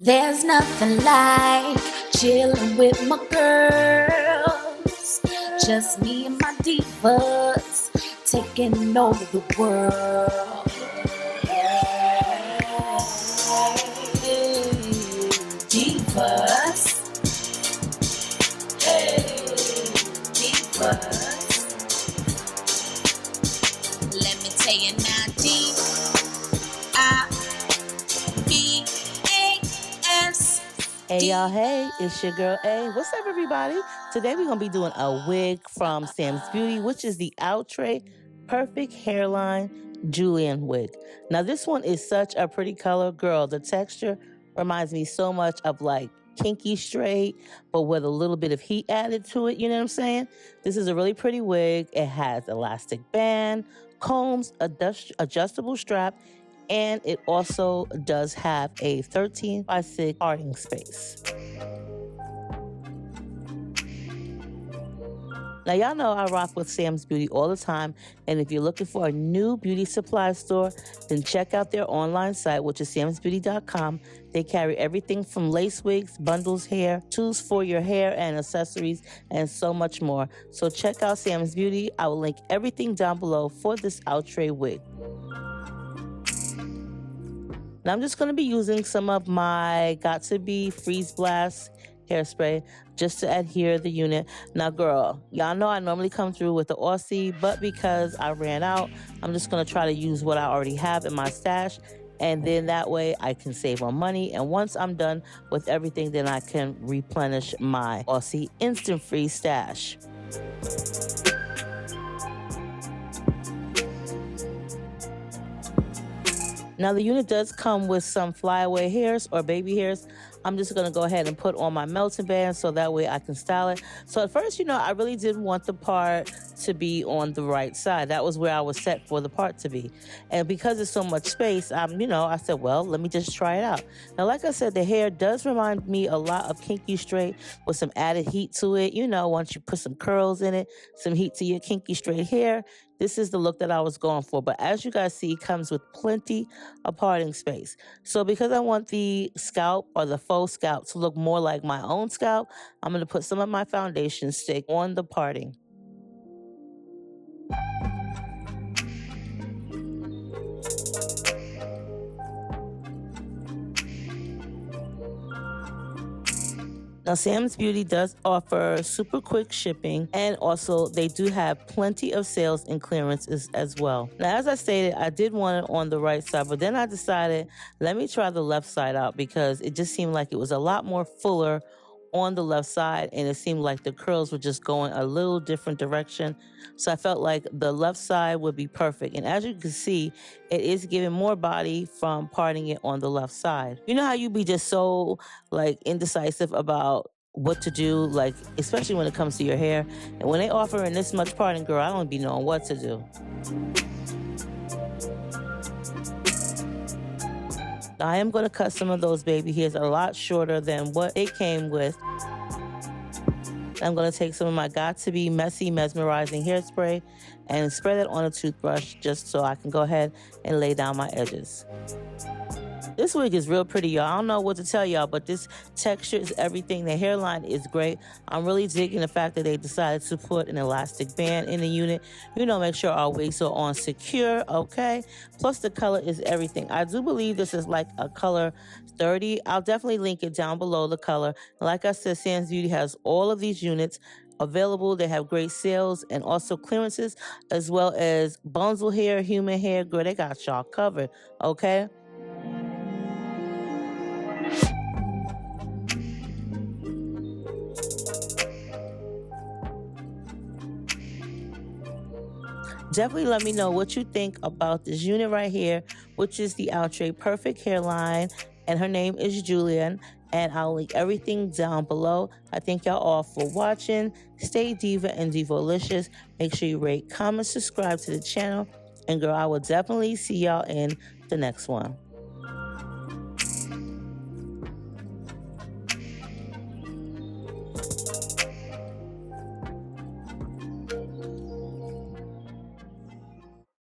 There's nothing like chilling with my girls. Just me and my divas taking over the world. Divas. Hey, divas. Let me tell you now, D-I-V-A-S. Hey y'all, hey, it's your girl A. What's up, everybody? Today we're going to be doing a wig from Sam's Beauty, which is the Outre Perfect Hairline Julienne wig. Now this one is such a pretty color. Girl, the texture reminds me so much of like kinky straight, but with a little bit of heat added to it, you know what I'm saying? This is a really pretty wig. It has elastic band, combs, adjustable strap, and it also does have a 13x6 parting space. Now, y'all know I rock with Sam's Beauty all the time, and if you're looking for a new beauty supply store, then check out their online site, which is samsbeauty.com. They carry everything from lace wigs, bundles, hair, tools for your hair and accessories, and so much more. So check out Sam's Beauty. I will link everything down below for this Outre wig. Now I'm just going to be using some of my Got To Be Freeze Blast hairspray just to adhere the unit. Now girl, y'all know I normally come through with the Aussie, but because I ran out, I'm just going to try to use what I already have in my stash, and then that way I can save on money, and once I'm done with everything, then I can replenish my Aussie Instant Freeze stash. Now the unit does come with some flyaway hairs or baby hairs. I'm just gonna go ahead and put on my melting band so that way I can style it. So at first, you know, I really did want the part to be on the right side. That was where I was set for the part to be. And because there's so much space, you know, I said, well, let me just try it out. Now, like I said, the hair does remind me a lot of kinky straight with some added heat to it. You know, once you put some curls in it, some heat to your kinky straight hair, this is the look that I was going for. But as you guys see, it comes with plenty of parting space. So because I want the scalp or the faux scalp to look more like my own scalp, I'm going to put some of my foundation stick on the parting. Now, Sam's Beauty does offer super quick shipping, and also they do have plenty of sales and clearances as well. Now, as I stated, I did want it on the right side, but then I decided, let me try the left side out because it just seemed like it was a lot more fuller on the left side, and it seemed like the curls were just going a little different direction. So I felt like the left side would be perfect. And as you can see, it is giving more body from parting it on the left side. You know how you be just so like indecisive about what to do, like especially when it comes to your hair, and when they offer in this much parting, girl, I don't be knowing what to do. I am going to cut some of those baby hairs a lot shorter than what they came with. I'm going to take some of my Got To Be Messy Mesmerizing hairspray and spray that on a toothbrush just so I can go ahead and lay down my edges. This wig is real pretty, y'all. I don't know what to tell y'all, but this texture is everything. The hairline is great. I'm really digging the fact that they decided to put an elastic band in the unit. You know, make sure our wigs are on secure, okay? Plus, the color is everything. I do believe this is like a color 30. I'll definitely link it down below, the color. Like I said, Sam's Beauty has all of these units available. They have great sales and also clearances, as well as bundle hair, human hair. Girl, they got y'all covered, okay? Definitely let me know what you think about this unit right here, which is the Outre Perfect Hairline, and her name is Julienne, and I'll link everything down below. I thank y'all all for watching. Stay diva and divolicious. Make sure you rate, comment, subscribe to the channel, and girl, I will definitely see y'all in the next one.